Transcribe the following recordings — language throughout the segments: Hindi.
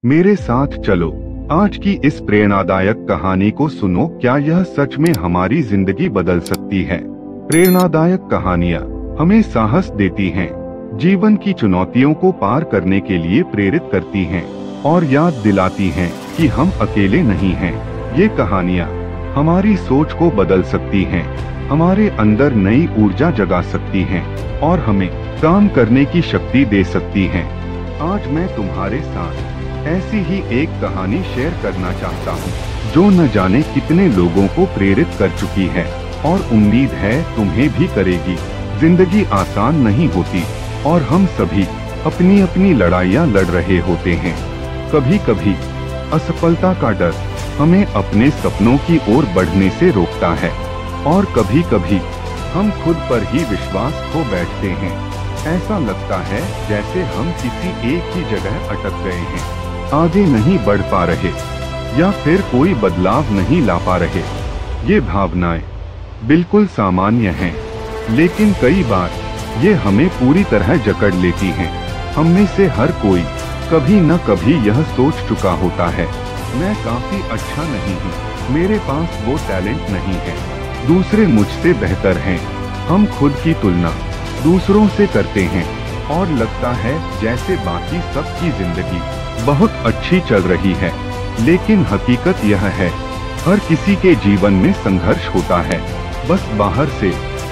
मेरे साथ चलो, आज की इस प्रेरणादायक कहानी को सुनो। क्या यह सच में हमारी जिंदगी बदल सकती है? प्रेरणादायक कहानियाँ हमें साहस देती हैं, जीवन की चुनौतियों को पार करने के लिए प्रेरित करती हैं और याद दिलाती हैं कि हम अकेले नहीं हैं। ये कहानियाँ हमारी सोच को बदल सकती हैं, हमारे अंदर नई ऊर्जा जगा सकती हैं और हमें काम करने की शक्ति दे सकती हैं। आज मैं तुम्हारे साथ ऐसी ही एक कहानी शेयर करना चाहता हूँ, जो न जाने कितने लोगों को प्रेरित कर चुकी है और उम्मीद है तुम्हें भी करेगी। जिंदगी आसान नहीं होती और हम सभी अपनी अपनी लड़ाइयाँ लड़ रहे होते हैं। कभी कभी असफलता का डर हमें अपने सपनों की ओर बढ़ने से रोकता है और कभी कभी हम खुद पर ही विश्वास खो बैठते हैं। ऐसा लगता है जैसे हम किसी एक ही जगह अटक गए हैं, आगे नहीं बढ़ पा रहे या फिर कोई बदलाव नहीं ला पा रहे। ये भावनाएं बिल्कुल सामान्य हैं, लेकिन कई बार ये हमें पूरी तरह जकड़ लेती हैं। हम में से हर कोई कभी न कभी यह सोच चुका होता है, मैं काफी अच्छा नहीं हूँ, मेरे पास वो टैलेंट नहीं है, दूसरे मुझसे बेहतर हैं। हम खुद की तुलना दूसरों से करते हैं और लगता है जैसे बाकी सबकी जिंदगी बहुत अच्छी चल रही है। लेकिन हकीकत यह है, हर किसी के जीवन में संघर्ष होता है, बस बाहर से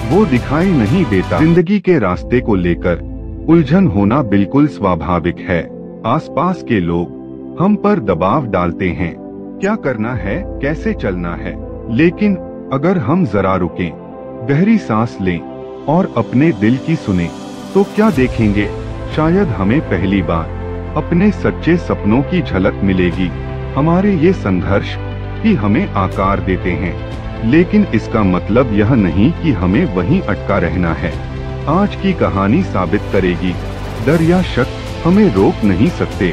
वो दिखाई नहीं देता। जिंदगी के रास्ते को लेकर उलझन होना बिल्कुल स्वाभाविक है। आसपास के लोग हम पर दबाव डालते हैं, क्या करना है, कैसे चलना है। लेकिन अगर हम जरा रुकें, गहरी सांस लें और अपने दिल की सुने, तो क्या देखेंगे? शायद हमें पहली बार अपने सच्चे सपनों की झलक मिलेगी। हमारे ये संघर्ष ही हमें आकार देते हैं, लेकिन इसका मतलब यह नहीं कि हमें वहीं अटका रहना है। आज की कहानी साबित करेगी, डर या शक हमें रोक नहीं सकते,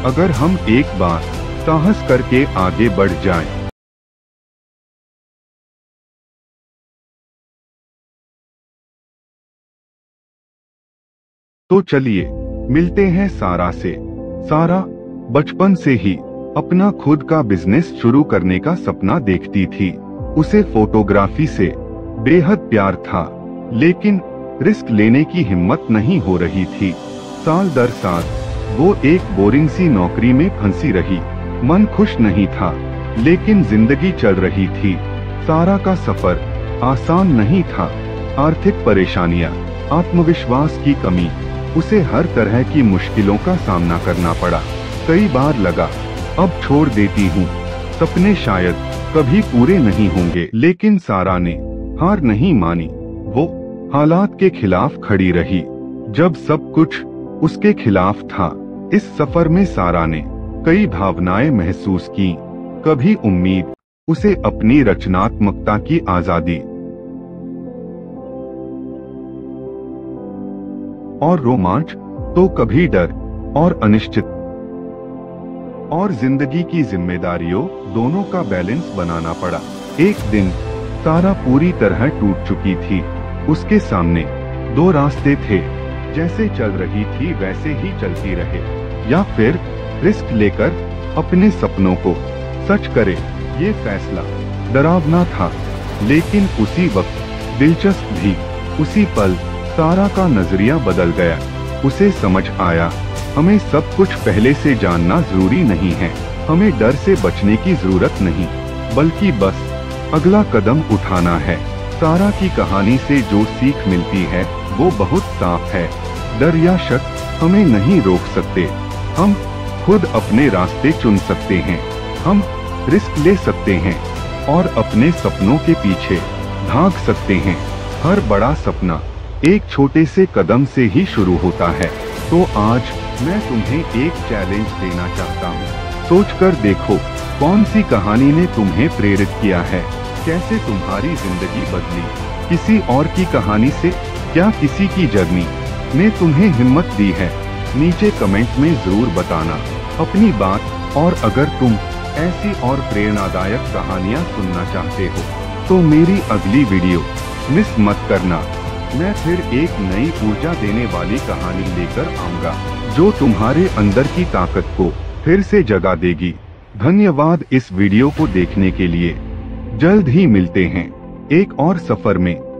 अगर हम एक बार साहस करके आगे बढ़ जाएं। तो चलिए मिलते हैं सारा से। सारा बचपन से ही अपना खुद का बिजनेस शुरू करने का सपना देखती थी। उसे फोटोग्राफी से बेहद प्यार था, लेकिन रिस्क लेने की हिम्मत नहीं हो रही थी। साल दर साल वो एक बोरिंग सी नौकरी में फंसी रही। मन खुश नहीं था, लेकिन जिंदगी चल रही थी। सारा का सफर आसान नहीं था। आर्थिक परेशानियां, आत्मविश्वास की कमी, उसे हर तरह की मुश्किलों का सामना करना पड़ा। कई बार लगा अब छोड़ देती हूँ, सपने शायद कभी पूरे नहीं होंगे। लेकिन सारा ने हार नहीं मानी, वो हालात के खिलाफ खड़ी रही। जब सब कुछ उसके खिलाफ था, इस सफर में सारा ने कई भावनाएं महसूस की। कभी उम्मीद, उसे अपनी रचनात्मकता की आजादी और रोमांच, तो कभी डर और अनिश्चित और जिंदगी की जिम्मेदारियों, दोनों का बैलेंस बनाना पड़ा। एक दिन सारा पूरी तरह टूट चुकी थी। उसके सामने दो रास्ते थे, जैसे चल रही थी वैसे ही चलती रहे, या फिर रिस्क लेकर अपने सपनों को सच करे। ये फैसला डरावना था, लेकिन उसी वक्त दिलचस्प भी। उसी पल सारा का नजरिया बदल गया। उसे समझ आया, हमें सब कुछ पहले से जानना जरूरी नहीं है। हमें डर से बचने की जरूरत नहीं, बल्कि बस अगला कदम उठाना है। सारा की कहानी से जो सीख मिलती है वो बहुत साफ है। डर या शक हमें नहीं रोक सकते। हम खुद अपने रास्ते चुन सकते हैं, हम रिस्क ले सकते हैं और अपने सपनों के पीछे भाग सकते हैं। हर बड़ा सपना एक छोटे से कदम से ही शुरू होता है। तो आज मैं तुम्हें एक चैलेंज देना चाहता हूँ। सोचकर देखो, कौन सी कहानी ने तुम्हें प्रेरित किया है, कैसे तुम्हारी जिंदगी बदली किसी और की कहानी से। क्या किसी की जर्नी ने तुम्हें हिम्मत दी है? नीचे कमेंट में जरूर बताना अपनी बात। और अगर तुम ऐसी और प्रेरणादायक कहानियाँ सुनना चाहते हो, तो मेरी अगली वीडियो मिस मत करना। मैं फिर एक नई ऊर्जा देने वाली कहानी लेकर आऊंगा, जो तुम्हारे अंदर की ताकत को फिर से जगा देगी। धन्यवाद इस वीडियो को देखने के लिए। जल्द ही मिलते हैं एक और सफर में।